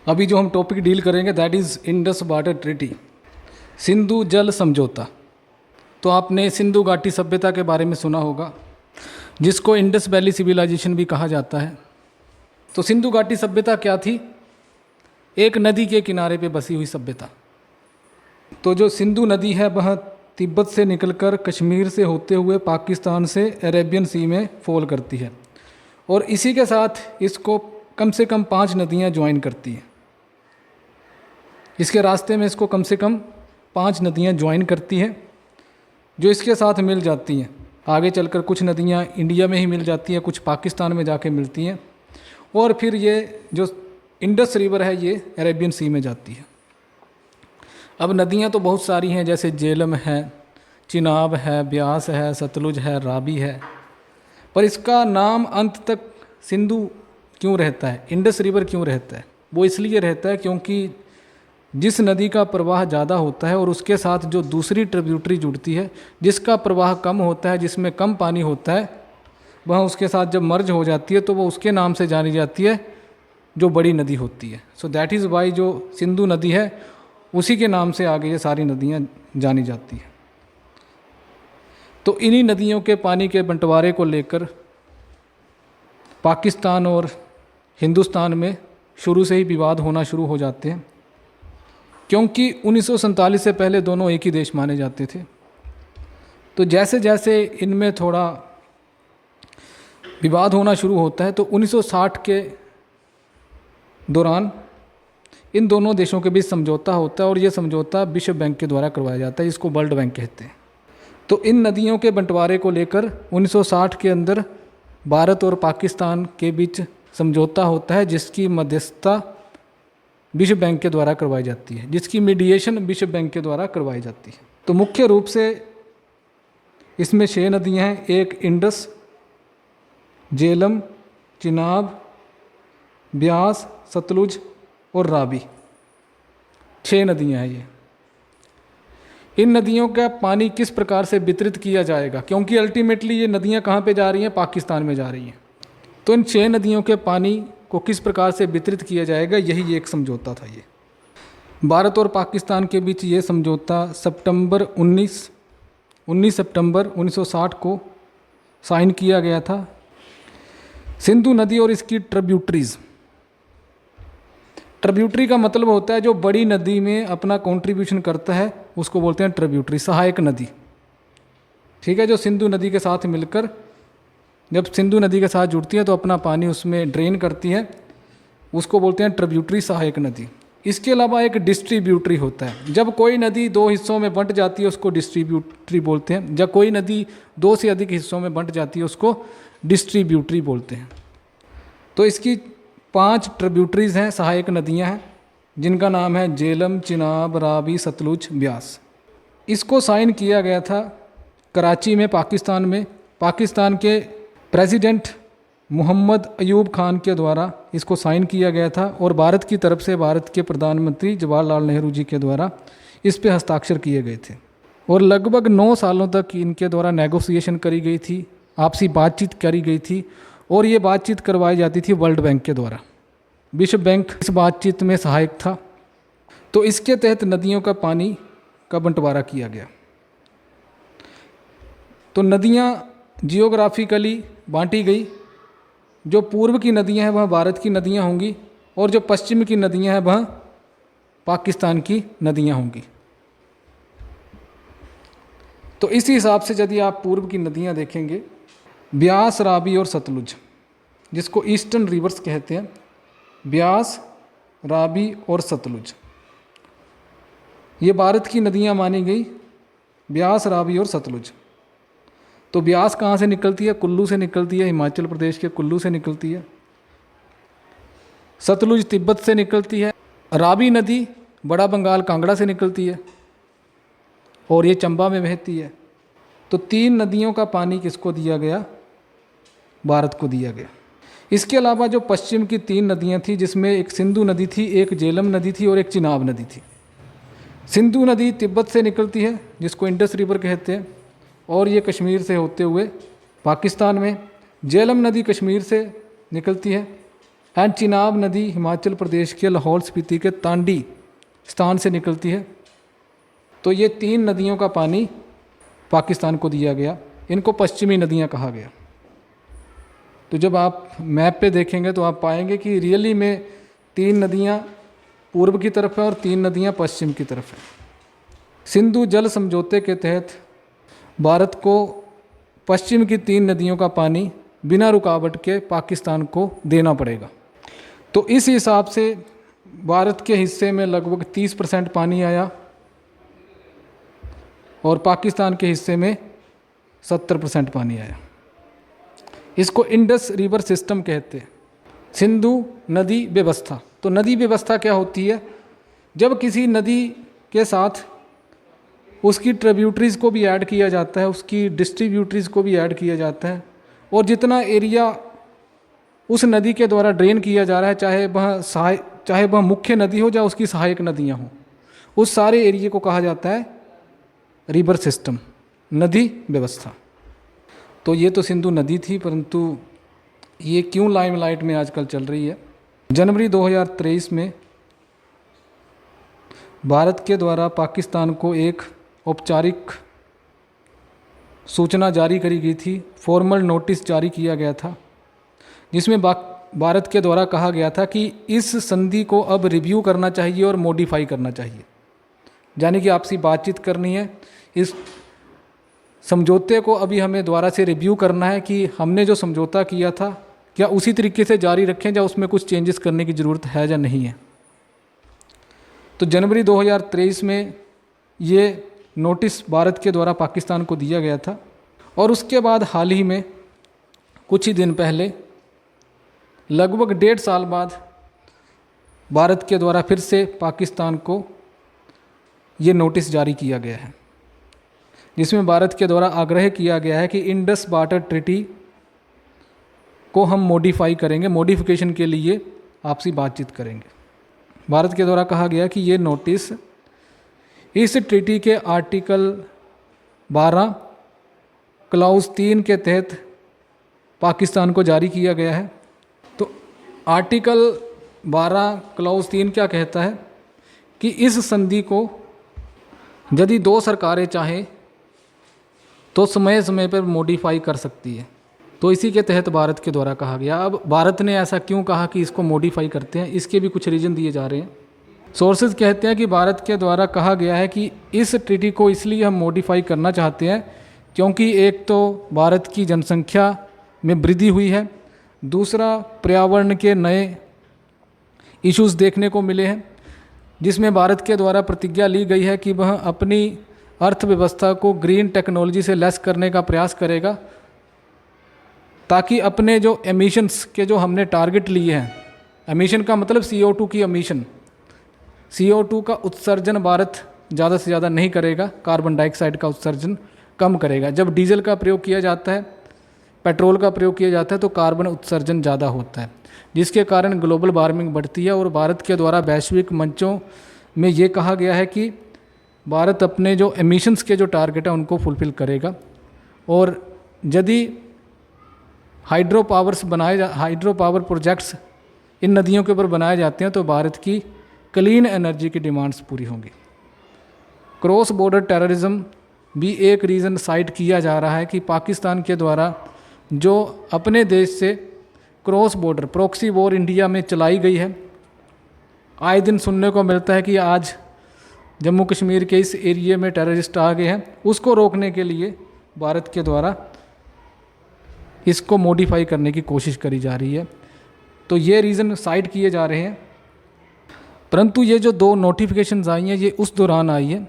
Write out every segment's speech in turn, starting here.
अभी जो हम टॉपिक डील करेंगे that is Indus water treaty, Sindhu जल समझौता। तो आपने सिंधु घाटी सभ्यता के बारे में सुना होगा, जिसको इंडस वैली सिविलाइजेशन भी कहा जाता है। तो सिंधु घाटी सभ्यता क्या थी? एक नदी के किनारे पे बसी हुई सभ्यता। तो जो सिंधु नदी है वह तिब्बत से निकलकर कश्मीर से होते हुए पाकिस्तान से अरेबियन सी में फॉल करती है, और इसी के साथ इसको कम से कम 5 नदियाँ ज्वाइन करती हैं। इसके रास्ते में इसको कम से कम 5 नदियाँ ज्वाइन करती है, जो इसके साथ मिल जाती हैं। आगे चलकर कुछ नदियाँ इंडिया में ही मिल जाती हैं, कुछ पाकिस्तान में जाके मिलती हैं, और फिर ये जो इंडस रिवर है ये अरेबियन सी में जाती है। अब नदियाँ तो बहुत सारी हैं, जैसे झेलम है, चिनाब है, ब्यास है, सतलुज है, रावी है, पर इसका नाम अंत तक सिंधु क्यों रहता है, इंडस रिवर क्यों रहता है? वो इसलिए रहता है क्योंकि जिस नदी का प्रवाह ज़्यादा होता है और उसके साथ जो दूसरी ट्रिब्यूटरी जुड़ती है जिसका प्रवाह कम होता है, जिसमें कम पानी होता है, वह उसके साथ जब मर्ज हो जाती है तो वो उसके नाम से जानी जाती है, जो बड़ी नदी होती है। सो दैट इज़ वाई जो सिंधु नदी है उसी के नाम से आगे ये सारी नदियाँ जानी जाती हैं। तो इन्हीं नदियों के पानी के बंटवारे को लेकर पाकिस्तान और हिंदुस्तान में शुरू से ही विवाद होना शुरू हो जाते हैं, क्योंकि 1947 से पहले दोनों एक ही देश माने जाते थे। तो जैसे जैसे इनमें थोड़ा विवाद होना शुरू होता है तो 1960 के दौरान इन दोनों देशों के बीच समझौता होता है, और ये समझौता विश्व बैंक के द्वारा करवाया जाता है, जिसको वर्ल्ड बैंक कहते हैं। तो इन नदियों के बंटवारे को लेकर 1960 के अंदर भारत और पाकिस्तान के बीच समझौता होता है, जिसकी मध्यस्थता विश्व बैंक के द्वारा करवाई जाती है, जिसकी मीडिएशन विश्व बैंक के द्वारा करवाई जाती है। तो मुख्य रूप से इसमें 6 नदियाँ हैं, एक इंडस, झेलम, चिनाब, ब्यास, सतलुज और रावी, 6 नदियाँ हैं ये। इन नदियों का पानी किस प्रकार से वितरित किया जाएगा, क्योंकि अल्टीमेटली ये नदियाँ कहाँ पे जा रही हैं? पाकिस्तान में जा रही हैं। तो इन 6 नदियों के पानी को किस प्रकार से वितरित किया जाएगा, यही एक समझौता था। ये भारत और पाकिस्तान के बीच ये समझौता 19 सितंबर 1960 को साइन किया गया था। सिंधु नदी और इसकी ट्रिब्यूटरी का मतलब होता है जो बड़ी नदी में अपना कंट्रीब्यूशन करता है, उसको बोलते हैं ट्रिब्यूटरी, सहायक नदी। ठीक है, जो सिंधु नदी के साथ मिलकर जब सिंधु नदी के साथ जुड़ती है तो अपना पानी उसमें ड्रेन करती है, उसको बोलते हैं ट्रिब्यूटरी, सहायक नदी। इसके अलावा एक डिस्ट्रीब्यूटरी होता है। जब कोई नदी 2 हिस्सों में बंट जाती है उसको डिस्ट्रीब्यूटरी बोलते हैं। जब कोई नदी 2 से अधिक हिस्सों में बंट जाती है उसको डिस्ट्रीब्यूटरी बोलते हैं। तो इसकी 5 ट्रिब्यूटरीज हैं, सहायक नदियां हैं, जिनका नाम है झेलम, चिनाब, रावी, सतलुज, ब्यास। इसको साइन किया गया था कराची में, पाकिस्तान में। पाकिस्तान के प्रेसिडेंट मोहम्मद अयूब खान के द्वारा इसको साइन किया गया था, और भारत की तरफ से भारत के प्रधानमंत्री जवाहरलाल नेहरू जी के द्वारा इस पे हस्ताक्षर किए गए थे। और लगभग 9 सालों तक इनके द्वारा नेगोशिएशन करी गई थी, आपसी बातचीत करी गई थी, और ये बातचीत करवाई जाती थी वर्ल्ड बैंक के द्वारा। विश्व बैंक इस बातचीत में सहायक था। तो इसके तहत नदियों का पानी का बंटवारा किया गया। तो नदियाँ जियोग्राफिकली बांटी गई। जो पूर्व की नदियाँ हैं वह भारत की नदियाँ होंगी, और जो पश्चिम की नदियाँ हैं वह पाकिस्तान की नदियाँ होंगी। तो इसी हिसाब से यदि आप पूर्व की नदियाँ देखेंगे, ब्यास, रावी और सतलुज, जिसको ईस्टर्न रिवर्स कहते हैं, ब्यास, रावी और सतलुज, ये भारत की नदियाँ मानी गई, ब्यास, रावी और सतलुज। तो ब्यास कहाँ से निकलती है? कुल्लू से निकलती है, हिमाचल प्रदेश के कुल्लू से निकलती है। सतलुज तिब्बत से निकलती है। रावी नदी बड़ा बंगाल, कांगड़ा से निकलती है, और ये चंबा में बहती है। तो 3 नदियों का पानी किसको दिया गया? भारत को दिया गया। इसके अलावा जो पश्चिम की 3 नदियाँ थी, जिसमें एक सिंधु नदी थी, एक झेलम नदी थी और एक चिनाब नदी थी। सिंधु नदी तिब्बत से निकलती है, जिसको इंडस रिवर कहते हैं, और ये कश्मीर से होते हुए पाकिस्तान में। झेलम नदी कश्मीर से निकलती है, एंड चिनाब नदी हिमाचल प्रदेश के लाहौल स्पीति के तांडी स्थान से निकलती है। तो ये 3 नदियों का पानी पाकिस्तान को दिया गया, इनको पश्चिमी नदियाँ कहा गया। तो जब आप मैप पे देखेंगे तो आप पाएंगे कि रियली में 3 नदियाँ पूर्व की तरफ है और 3 नदियाँ पश्चिम की तरफ है। सिंधु जल समझौते के तहत भारत को पश्चिम की 3 नदियों का पानी बिना रुकावट के पाकिस्तान को देना पड़ेगा। तो इस हिसाब से भारत के हिस्से में लगभग 30% पानी आया और पाकिस्तान के हिस्से में 70% पानी आया। इसको इंडस रिवर सिस्टम कहते हैं, सिंधु नदी व्यवस्था। तो नदी व्यवस्था क्या होती है? जब किसी नदी के साथ उसकी ट्रिब्यूटरीज़ को भी ऐड किया जाता है, उसकी डिस्ट्रीब्यूटरीज़ को भी ऐड किया जाता है, और जितना एरिया उस नदी के द्वारा ड्रेन किया जा रहा है, चाहे वह मुख्य नदी हो या उसकी सहायक नदियाँ हों, उस सारे एरिया को कहा जाता है रिवर सिस्टम, नदी व्यवस्था। तो ये तो सिंधु नदी थी, परंतु ये क्यों लाइमलाइट में आजकल चल रही है? जनवरी 2023 में भारत के द्वारा पाकिस्तान को एक औपचारिक सूचना जारी करी गई थी, फॉर्मल नोटिस जारी किया गया था, जिसमें भारत के द्वारा कहा गया था कि इस संधि को अब रिव्यू करना चाहिए और मॉडिफाई करना चाहिए, यानी कि आपसी बातचीत करनी है। इस समझौते को अभी हमें दोबारा से रिव्यू करना है कि हमने जो समझौता किया था क्या उसी तरीके से जारी रखें या उसमें कुछ चेंजेस करने की ज़रूरत है या नहीं है। तो जनवरी 2023 में ये नोटिस भारत के द्वारा पाकिस्तान को दिया गया था, और उसके बाद हाल ही में कुछ ही दिन पहले लगभग 1.5 साल बाद भारत के द्वारा फिर से पाकिस्तान को ये नोटिस जारी किया गया है, जिसमें भारत के द्वारा आग्रह किया गया है कि इंडस वाटर ट्रीटी को हम मॉडिफाई करेंगे, मॉडिफिकेशन के लिए आपसी बातचीत करेंगे। भारत के द्वारा कहा गया कि ये नोटिस इस ट्रीटी के आर्टिकल 12 क्लाउज 3 के तहत पाकिस्तान को जारी किया गया है। तो आर्टिकल 12 क्लाउज 3 क्या कहता है कि इस संधि को यदि 2 सरकारें चाहें तो समय समय पर मॉडिफाई कर सकती है। तो इसी के तहत भारत के द्वारा कहा गया। अब भारत ने ऐसा क्यों कहा कि इसको मॉडिफाई करते हैं, इसके भी कुछ रीज़न दिए जा रहे हैं। सोर्सेज कहते हैं कि भारत के द्वारा कहा गया है कि इस ट्रीटी को इसलिए हम मॉडिफाई करना चाहते हैं क्योंकि एक तो भारत की जनसंख्या में वृद्धि हुई है, दूसरा पर्यावरण के नए इश्यूज़ देखने को मिले हैं, जिसमें भारत के द्वारा प्रतिज्ञा ली गई है कि वह अपनी अर्थव्यवस्था को ग्रीन टेक्नोलॉजी से लेस करने का प्रयास करेगा, ताकि अपने जो एमिशंस के जो हमने टारगेट लिए हैं, एमिशन का मतलब CO2 की एमिशन, CO2 का उत्सर्जन भारत ज़्यादा से ज़्यादा नहीं करेगा, कार्बन डाइऑक्साइड का उत्सर्जन कम करेगा। जब डीजल का प्रयोग किया जाता है, पेट्रोल का प्रयोग किया जाता है तो कार्बन उत्सर्जन ज़्यादा होता है, जिसके कारण ग्लोबल वार्मिंग बढ़ती है। और भारत के द्वारा वैश्विक मंचों में ये कहा गया है कि भारत अपने जो एमिशंस के जो टारगेट है उनको फुलफ़िल करेगा। और यदि हाइड्रो पावर प्रोजेक्ट्स इन नदियों के ऊपर बनाए जाते हैं तो भारत की क्लीन एनर्जी की डिमांड्स पूरी होंगी। क्रॉस बॉर्डर टेररिज्म भी एक रीज़न साइट किया जा रहा है कि पाकिस्तान के द्वारा जो अपने देश से cross border proxy war India में चलाई गई है। आए दिन सुनने को मिलता है कि आज जम्मू कश्मीर के इस एरिया में टेररिस्ट आ गए हैं, उसको रोकने के लिए भारत के द्वारा इसको मॉडिफाई करने की कोशिश करी जा रही है। तो ये रीज़न साइड किए जा रहे हैं। परंतु ये जो 2 नोटिफिकेशंस आई हैं ये उस दौरान आई है।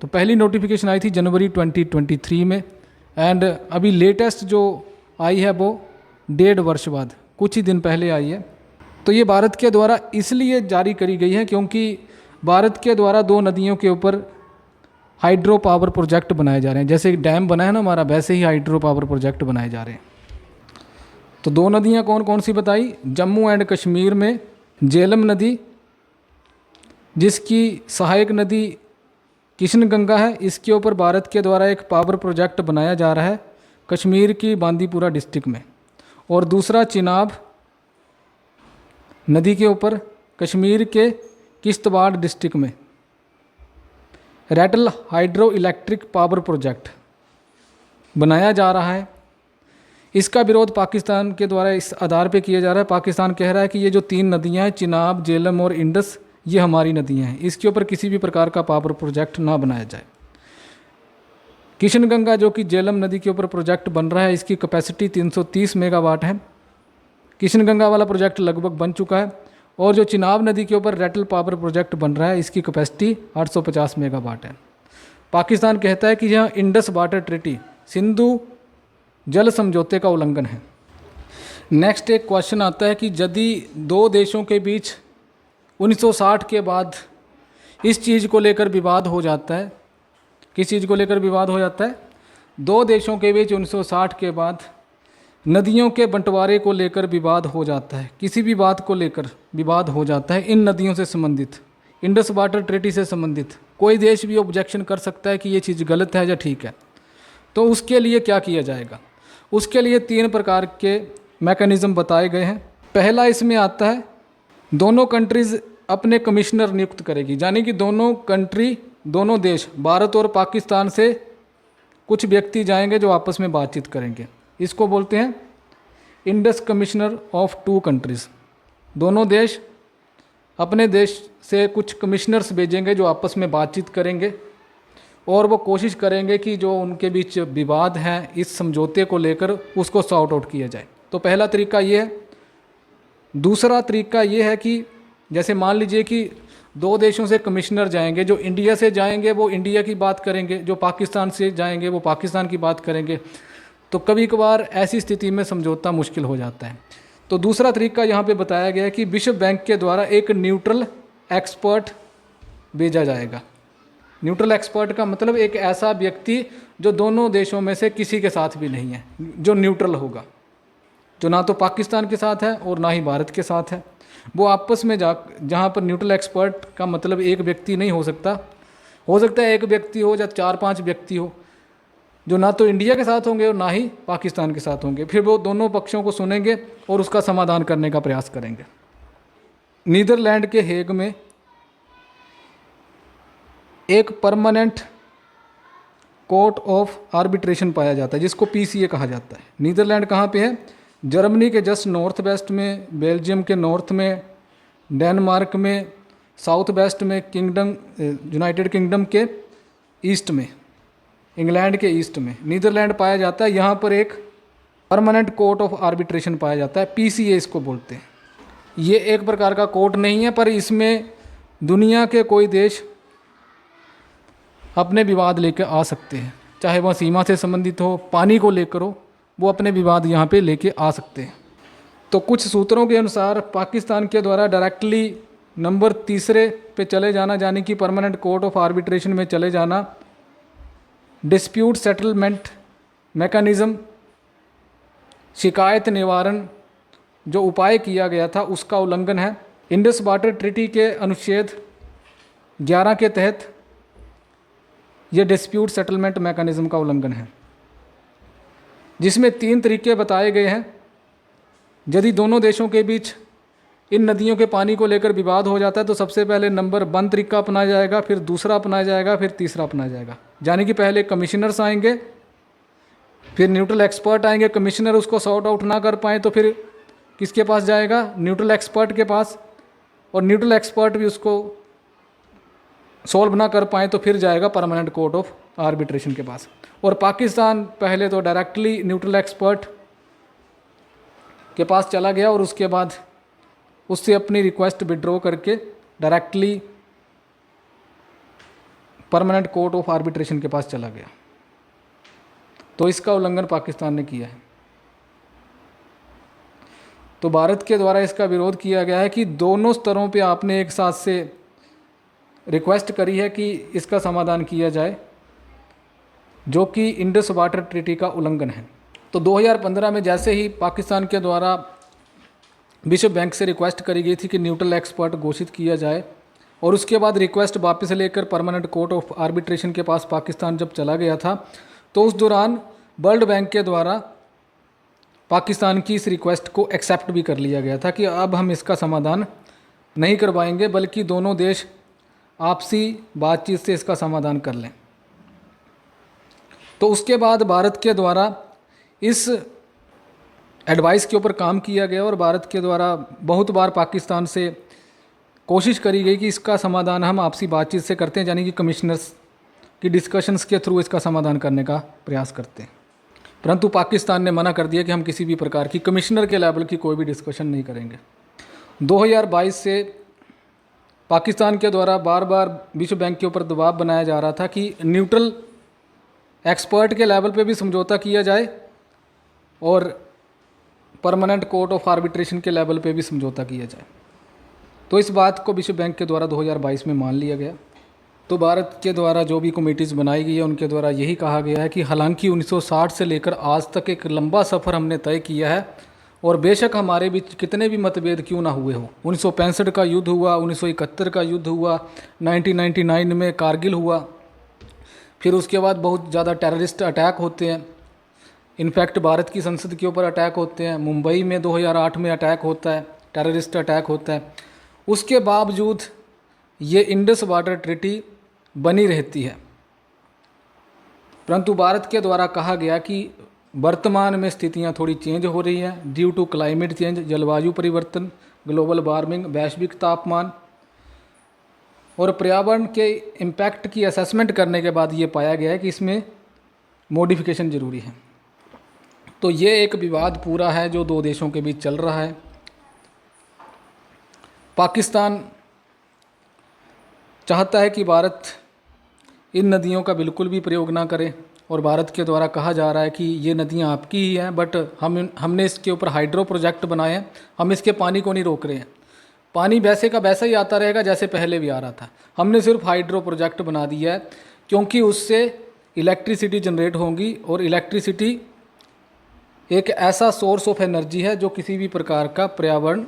तो पहली नोटिफिकेशन आई थी जनवरी 2023 में, एंड अभी लेटेस्ट जो आई है वो 1.5 वर्ष बाद कुछ ही दिन पहले आई है। तो ये भारत के द्वारा इसलिए जारी करी गई है क्योंकि भारत के द्वारा 2 नदियों के ऊपर हाइड्रो पावर प्रोजेक्ट बनाए जा रहे हैं। जैसे डैम बना है ना हमारा, वैसे ही हाइड्रो पावर प्रोजेक्ट बनाए जा रहे हैं। तो 2 नदियाँ कौन कौन सी बताई? जम्मू एंड कश्मीर में झेलम नदी, जिसकी सहायक नदी किशनगंगा है, इसके ऊपर भारत के द्वारा एक पावर प्रोजेक्ट बनाया जा रहा है कश्मीर की बांदीपुरा डिस्ट्रिक्ट में। और दूसरा चिनाब नदी के ऊपर कश्मीर के किश्तवाड़ डिस्ट्रिक्ट में Ratle hydro electric power project बनाया जा रहा है। इसका विरोध पाकिस्तान के द्वारा इस आधार पे किया जा रहा है। पाकिस्तान कह रहा है कि ये जो 3 नदियां हैं, चिनाब, झेलम और इंडस, ये हमारी नदियां हैं, इसके ऊपर किसी भी प्रकार का पावर प्रोजेक्ट ना बनाया जाए। किशनगंगा जो कि झेलम नदी के ऊपर प्रोजेक्ट बन रहा है, इसकी कैपेसिटी 330 मेगावाट है। किशनगंगा वाला प्रोजेक्ट लगभग बन चुका है। और जो चिनाब नदी के ऊपर रैटल पावर प्रोजेक्ट बन रहा है, इसकी कैपेसिटी 850 मेगावाट है। पाकिस्तान कहता है कि यह इंडस वाटर ट्रीटी, सिंधु जल समझौते का उल्लंघन है। नेक्स्ट एक क्वेश्चन आता है कि यदि 2 देशों के बीच 1960 के बाद इस चीज़ को लेकर विवाद हो जाता है, किस चीज़ को लेकर विवाद हो जाता है? 2 देशों के बीच 1960 के बाद नदियों के बंटवारे को लेकर विवाद हो जाता है, किसी भी बात को लेकर विवाद हो जाता है इन नदियों से संबंधित, इंडस वाटर ट्रीटी से संबंधित, कोई देश भी ऑब्जेक्शन कर सकता है कि ये चीज़ गलत है या ठीक है। तो उसके लिए क्या किया जाएगा? उसके लिए 3 प्रकार के मैकेनिज़्म बताए गए हैं। पहला इसमें आता है, दोनों कंट्रीज़ अपने कमिश्नर नियुक्त करेगी, यानी कि दोनों कंट्री, दोनों देश, भारत और पाकिस्तान से कुछ व्यक्ति जाएंगे जो आपस में बातचीत करेंगे। इसको बोलते हैं इंडस कमिश्नर ऑफ 2 कंट्रीज़। दोनों देश अपने देश से कुछ कमिश्नर्स भेजेंगे जो आपस में बातचीत करेंगे और वो कोशिश करेंगे कि जो उनके बीच विवाद है इस समझौते को लेकर उसको सॉर्ट आउट किया जाए। तो पहला तरीका ये है। दूसरा तरीका ये है कि जैसे मान लीजिए कि 2 देशों से कमिश्नर जाएंगे, जो इंडिया से जाएंगे वो इंडिया की बात करेंगे, जो पाकिस्तान से जाएंगे वो पाकिस्तान की बात करेंगे। तो कभी कभार ऐसी स्थिति में समझौता मुश्किल हो जाता है। तो दूसरा तरीका यहाँ पे बताया गया है कि विश्व बैंक के द्वारा एक न्यूट्रल एक्सपर्ट भेजा जाएगा। न्यूट्रल एक्सपर्ट का मतलब एक ऐसा व्यक्ति जो दोनों देशों में से किसी के साथ भी नहीं है, जो न्यूट्रल होगा, जो ना तो पाकिस्तान के साथ है और ना ही भारत के साथ है। वो आपस में जहाँ पर न्यूट्रल एक्सपर्ट का मतलब एक व्यक्ति नहीं हो सकता है एक व्यक्ति हो या 4-5 व्यक्ति हो, जो ना तो इंडिया के साथ होंगे और ना ही पाकिस्तान के साथ होंगे। फिर वो दोनों पक्षों को सुनेंगे और उसका समाधान करने का प्रयास करेंगे। नीदरलैंड के हेग में एक परमानेंट कोर्ट ऑफ आर्बिट्रेशन पाया जाता है, जिसको पीसीए कहा जाता है। नीदरलैंड कहाँ पे है? जर्मनी के जस्ट नॉर्थ वेस्ट में, बेल्जियम के नॉर्थ में, डेनमार्क में साउथ वेस्ट में, यूनाइटेड किंगडम के ईस्ट में, इंग्लैंड के ईस्ट में नीदरलैंड पाया जाता है। यहाँ पर एक परमानेंट कोर्ट ऑफ आर्बिट्रेशन पाया जाता है, पीसीए इसको बोलते हैं। ये एक प्रकार का कोर्ट नहीं है, पर इसमें दुनिया के कोई देश अपने विवाद लेकर आ सकते हैं, चाहे वह सीमा से संबंधित हो, पानी को लेकर हो, वो अपने विवाद यहाँ पे लेके आ सकते हैं। तो कुछ सूत्रों के अनुसार पाकिस्तान के द्वारा डायरेक्टली नंबर 3 पे चले जाना, यानी कि परमानेंट कोर्ट ऑफ आर्बिट्रेशन में चले जाना, डिस्प्यूट सेटलमेंट मैकेनिज़्म, शिकायत निवारण जो उपाय किया गया था उसका उल्लंघन है। इंडस वाटर ट्रीटी के अनुच्छेद 11 के तहत यह डिस्प्यूट सेटलमेंट मैकेनिज़्म का उल्लंघन है, जिसमें 3 तरीके बताए गए हैं। यदि दोनों देशों के बीच इन नदियों के पानी को लेकर विवाद हो जाता है तो सबसे पहले नंबर 1 तरीका अपनाया जाएगा, फिर दूसरा अपनाया जाएगा, फिर तीसरा अपनाया जाएगा। यानी कि पहले कमिश्नर्स आएंगे, फिर न्यूट्रल एक्सपर्ट आएंगे, कमिश्नर उसको सॉर्ट आउट ना कर पाए तो फिर किसके पास जाएगा? न्यूट्रल एक्सपर्ट के पास, और न्यूट्रल एक्सपर्ट भी उसको सॉल्व ना कर पाए तो फिर जाएगा परमानेंट कोर्ट ऑफ आर्बिट्रेशन के पास। और पाकिस्तान पहले तो डायरेक्टली न्यूट्रल एक्सपर्ट के पास चला गया और उसके बाद उससे अपनी रिक्वेस्ट विड्रॉ करके directly permanent court of arbitration के पास चला गया। तो इसका उल्लंघन पाकिस्तान ने किया है। तो भारत के द्वारा इसका विरोध किया गया है कि दोनों स्तरों पे आपने एक साथ से रिक्वेस्ट करी है कि इसका समाधान किया जाए, जो कि इंडस वाटर ट्रीटी का उल्लंघन है। तो 2015 में जैसे ही पाकिस्तान के द्वारा विश्व बैंक से रिक्वेस्ट करी गई थी कि न्यूट्रल एक्सपर्ट घोषित किया जाए, और उसके बाद रिक्वेस्ट वापस लेकर परमानेंट कोर्ट ऑफ आर्बिट्रेशन के पास पाकिस्तान जब चला गया था, तो उस दौरान वर्ल्ड बैंक के द्वारा पाकिस्तान की इस रिक्वेस्ट को एक्सेप्ट भी कर लिया गया था कि अब हम इसका समाधान नहीं करवाएंगे, बल्कि दोनों देश आपसी बातचीत से इसका समाधान कर लें। तो उसके बाद भारत के द्वारा इस एडवाइस के ऊपर काम किया गया और भारत के द्वारा बहुत बार पाकिस्तान से कोशिश करी गई कि इसका समाधान हम आपसी बातचीत से करते हैं, यानी कि कमिश्नर्स की डिस्कशंस के थ्रू इसका समाधान करने का प्रयास करते हैं। परंतु पाकिस्तान ने मना कर दिया कि हम किसी भी प्रकार की कमिश्नर के लेवल की कोई भी डिस्कशन नहीं करेंगे। 2022 से पाकिस्तान के द्वारा बार बार विश्व बैंक के ऊपर दबाव बनाया जा रहा था कि न्यूट्रल एक्सपर्ट के लेवल पे भी समझौता किया जाए और परमानेंट कोर्ट ऑफ आर्बिट्रेशन के लेवल पे भी समझौता किया जाए। तो इस बात को विश्व बैंक के द्वारा 2022 में मान लिया गया। तो भारत के द्वारा जो भी कमेटीज़ बनाई गई है उनके द्वारा यही कहा गया है कि हालांकि 1960 से लेकर आज तक एक लंबा सफ़र हमने तय किया है और बेशक हमारे बीच कितने भी मतभेद क्यों ना हुए हो, 1965 का युद्ध हुआ, 1971 का युद्ध हुआ, 1999 में कारगिल हुआ, फिर उसके बाद बहुत ज़्यादा टेररिस्ट अटैक होते हैं। इनफैक्ट भारत की संसद के ऊपर अटैक होते हैं, मुंबई में 2008 में अटैक होता है, टेररिस्ट अटैक होता है। उसके बावजूद ये इंडस वाटर ट्रीटी बनी रहती है। परंतु भारत के द्वारा कहा गया कि वर्तमान में स्थितियां थोड़ी चेंज हो रही हैं ड्यू टू क्लाइमेट चेंज, जलवायु परिवर्तन, ग्लोबल वार्मिंग, वैश्विक तापमान और पर्यावरण के इम्पैक्ट की असेसमेंट करने के बाद ये पाया गया है कि इसमें मॉडिफिकेशन ज़रूरी है। तो ये एक विवाद पूरा है जो दो देशों के बीच चल रहा है। पाकिस्तान चाहता है कि भारत इन नदियों का बिल्कुल भी प्रयोग ना करे और भारत के द्वारा कहा जा रहा है कि ये नदियाँ आपकी ही हैं, बट हमने इसके ऊपर हाइड्रो प्रोजेक्ट बनाए हैं, हम इसके पानी को नहीं रोक रहे हैं। पानी वैसे का वैसा ही आता रहेगा जैसे पहले भी आ रहा था। हमने सिर्फ हाइड्रो प्रोजेक्ट बना दिया है क्योंकि उससे इलेक्ट्रिसिटी जनरेट होगी और इलेक्ट्रिसिटी एक ऐसा सोर्स ऑफ एनर्जी है जो किसी भी प्रकार का पर्यावरण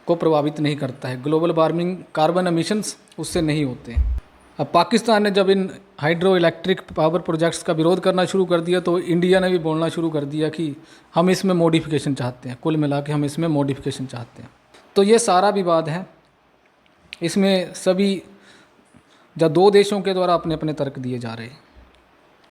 को प्रभावित नहीं करता है। ग्लोबल वार्मिंग, कार्बन एमिशंस उससे नहीं होते हैं। अब पाकिस्तान ने जब इन हाइड्रो इलेक्ट्रिक पावर प्रोजेक्ट्स का विरोध करना शुरू कर दिया तो इंडिया ने भी बोलना शुरू कर दिया कि हम इसमें मॉडिफिकेशन चाहते हैं, कुल मिला के हम इसमें मॉडिफिकेशन चाहते हैं। तो ये सारा विवाद है, इसमें सभी दो देशों के द्वारा अपने अपने तर्क दिए जा रहे हैं।